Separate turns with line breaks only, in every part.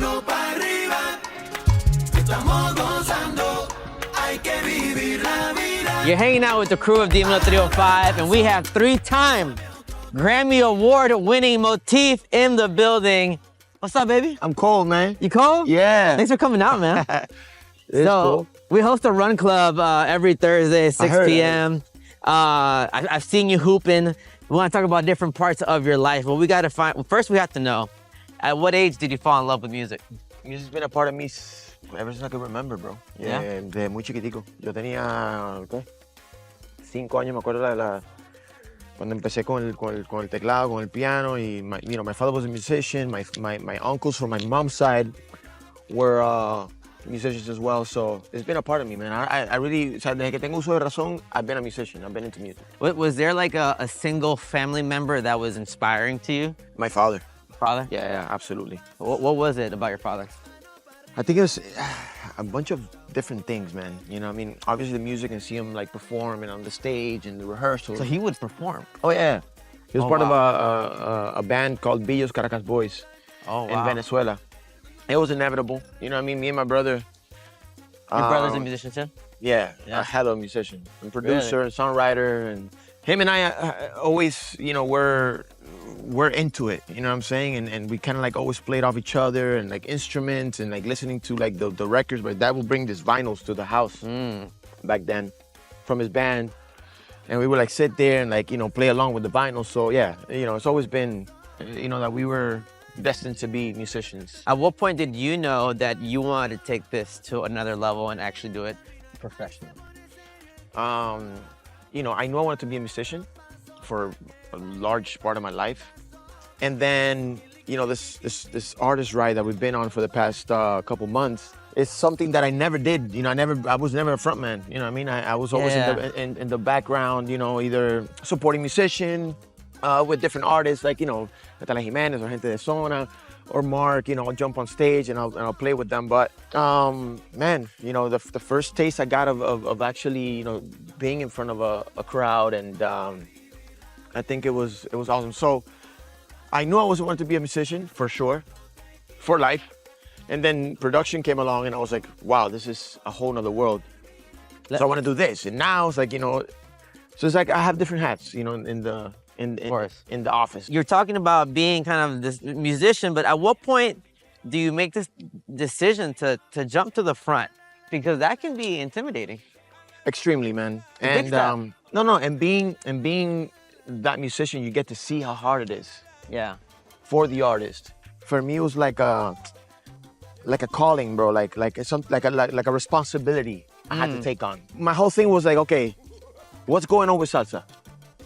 mano para arriba, estamos gozando, hay que vivir la vida.
You're hanging out with the crew of Dímelo 305, and we have 3-time Grammy Award-winning Motif in the building. What's up, baby?
I'm cold, man.
You cold?
Yeah.
Thanks for coming out, man.
It's cool.
We host a run club every Thursday, 6 p.m. I've seen you hooping. We want to talk about different parts of your life, but we got to find, first we have to know, at what age did you fall in love with music?
Music's been a part of me ever since I can remember, bro.
Yeah?
De muy chiquitico. Yo tenía, ¿qué? 5 años, me acuerdo cuando empecé con el teclado, con el piano, y my father was a musician. My uncles from my mom's side were musicians as well, so it's been a part of me, man. I really, o sea, desde que tengo uso de razón, I've been a musician. I've been into music.
Was there like a single family member that was inspiring to you?
My father.
Father?
Yeah, absolutely.
What was it about your father?
I think it was a bunch of different things, man. You know, I mean, obviously the music and see him like perform and on the stage and the rehearsals.
So he would perform?
Oh yeah, he was part
wow.
of a band called Billos Caracas Boys in Venezuela. It was inevitable. You know what I mean? Me and my brother.
Your brother's a musician too?
Yeah, a hell of a musician and producer and songwriter. And him and I always, you know, we're into it. You know what I'm saying? And we kind of like always played off each other and like instruments and like listening to like the records. But Dad would bring these vinyls to the house back then from his band. And we would like sit there and like, you know, play along with the vinyls. So yeah, you know, it's always been, you know, that we were destined to be musicians.
At what point did you know that you wanted to take this to another level and actually do it professionally?
You know, I knew I wanted to be a musician for a large part of my life. And then, you know, this artist ride that we've been on for the past couple months is something that I never did. You know, I was never a front man. You know what I mean? I was always in the background, you know, either supporting musician, with different artists like, you know, Natalia Jimenez or Gente de Zona or Mark, you know, I'll jump on stage and I'll play with them. But man, you know, the first taste I got of actually, you know, being in front of a crowd, and I think it was awesome. So I knew I always wanted to be a musician for sure, for life. And then production came along and I was like, wow, this is a whole nother world. So I want to do this. And now it's like, you know, so it's like I have different hats, you know, in the office.
You're talking about being kind of this musician, but at what point do you make this decision to jump to the front? Because that can be intimidating.
Extremely, man. And and being that musician, you get to see how hard it is.
Yeah.
For the artist. For me, it was like a calling, bro. Like a responsibility I had to take on. My whole thing was like, okay, what's going on with salsa?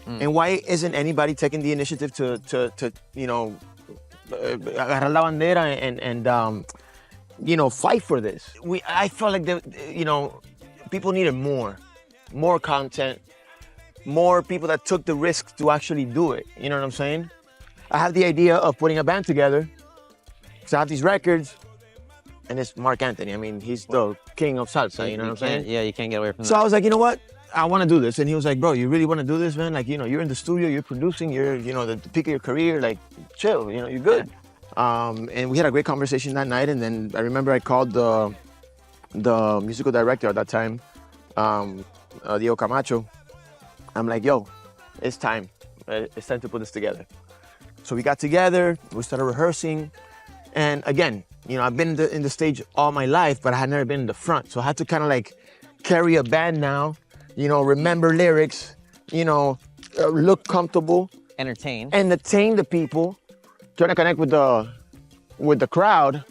And why isn't anybody taking the initiative to you know, agarrar la bandera and you know, fight for this? I felt like you know, people needed more content, more people that took the risk to actually do it. You know what I'm saying? I have the idea of putting a band together. So I have these records, and it's Mark Anthony. I mean, he's the king of salsa. You know what I'm saying?
Yeah, you can't get away from that.
So I was like, you know what? I want to do this. And he was like, bro, you really want to do this, man? Like, you know, you're in the studio, you're producing, you're, you know, the peak of your career, like, chill, you know, you're good. And we had a great conversation that night. And then I remember I called the musical director at that time, Diego Camacho. I'm like, yo, it's time. It's time to put this together. So we got together, we started rehearsing. And again, you know, I've been in the stage all my life, but I had never been in the front. So I had to kind of like carry a band now. You know, remember lyrics, you know, look comfortable.
Entertain
the people, trying to connect with the crowd.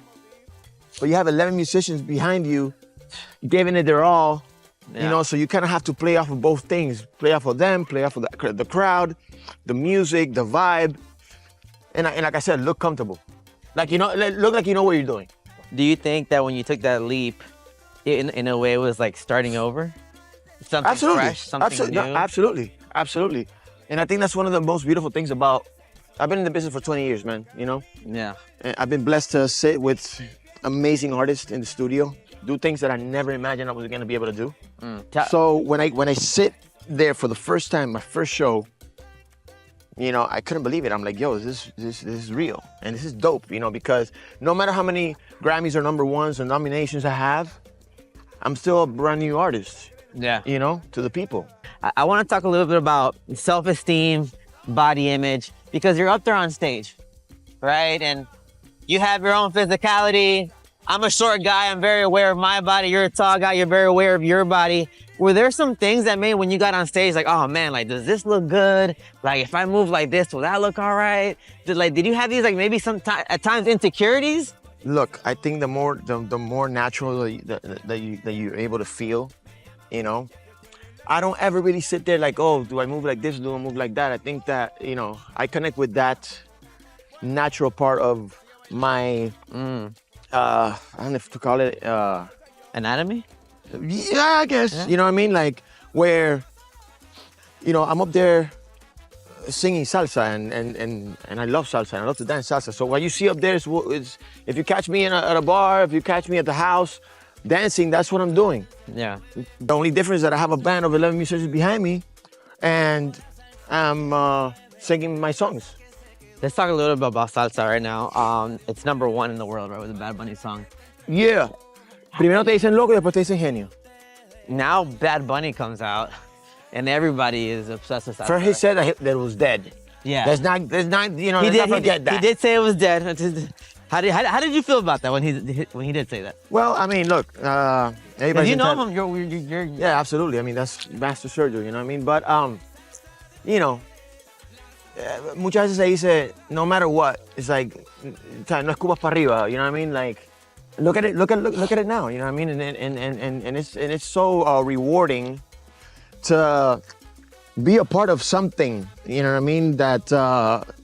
But you have 11 musicians behind you, giving it their all, you know, so you kind of have to play off of both things. Play off of them, play off of the crowd, the music, the vibe. And like I said, look comfortable. Like, you know, look like you know what you're doing.
Do you think that when you took that leap, in a way it was like starting over? Something fresh, something new?
Absolutely. And I think that's one of the most beautiful things about, I've been in the business for 20 years, man, you know?
Yeah.
And I've been blessed to sit with amazing artists in the studio, do things that I never imagined I was gonna be able to do. So when I sit there for the first time, my first show, you know, I couldn't believe it. I'm like, yo, this is real and this is dope, you know, because no matter how many Grammys or #1s or nominations I have, I'm still a brand new artist.
Yeah.
You know, to the people.
I want to talk a little bit about self-esteem, body image, because you're up there on stage, right? And you have your own physicality. I'm a short guy. I'm very aware of my body. You're a tall guy. You're very aware of your body. Were there some things that made when you got on stage, like, oh man, like, does this look good? Like, if I move like this, will that look all right? Did you have these, like, maybe at times insecurities?
Look, I think the more natural that you're able to feel, you know, I don't ever really sit there like, oh, do I move like this? Do I move like that? I think that, you know, I connect with that natural part of my, I don't know if to call it,
Anatomy?
Yeah, I guess. Yeah. You know what I mean? Like where, you know, I'm up there singing salsa and I love salsa and I love to dance salsa. So what you see up there is if you catch me at a bar, if you catch me at the house dancing, that's what I'm doing.
Yeah.
The only difference is that I have a band of 11 musicians behind me and I'm singing my songs.
Let's talk a little bit about salsa right now. It's #1 in the world, right, with the Bad Bunny song.
Yeah. Primero te dicen loco y después te dicen genio.
Now Bad Bunny comes out and everybody is obsessed with salsa.
First he said that it was dead.
Yeah.
There's not, you know, let's not forget that.
He did say it was dead. How did you feel about that when he did say that?
Well, I mean, look, everybody's
you know him. You're
yeah, absolutely. I mean, that's master surgery, you know what I mean? But you know, muchas veces se dice, no matter what, it's like, no escupas para arriba, you know what I mean? Like, look at it now, you know what I mean? And it's so rewarding to be a part of something, you know what I mean? That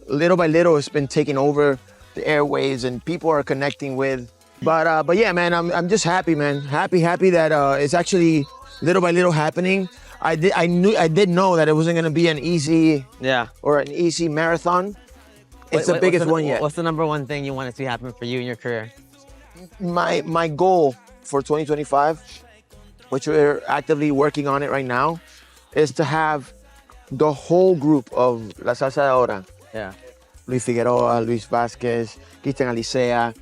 little by little has been taking over the airwaves and people are connecting with. But yeah, man, I'm just happy, man. Happy that it's actually little by little happening. I did know that it wasn't gonna be an easy marathon. It's the biggest one yet.
What's the #1 thing you want to see happen for you in your career?
My goal for 2025, which we're actively working on it right now, is to have the whole group of La Salsa de Ahora.
Yeah.
Luis Figueroa, Luis Vázquez, Cristian Alicea,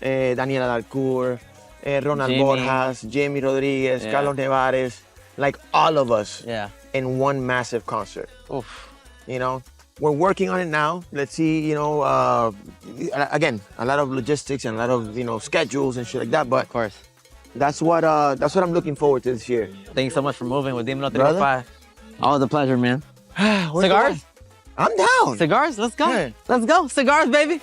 Daniela Dalcour, Ronald Borjas, Jamie Rodriguez, Carlos Nevares, like all of us in one massive concert.
Oof.
You know, we're working on it now. Let's see, you know, again, a lot of logistics and a lot of, you know, schedules and shit like that, but
of course.
That's what I'm looking forward to this year.
Thank you so much for moving with Dímelo 305. Always a pleasure, man.
Cigars? I'm down.
Cigars? Let's go.
Yeah.
Let's go. Cigars, baby.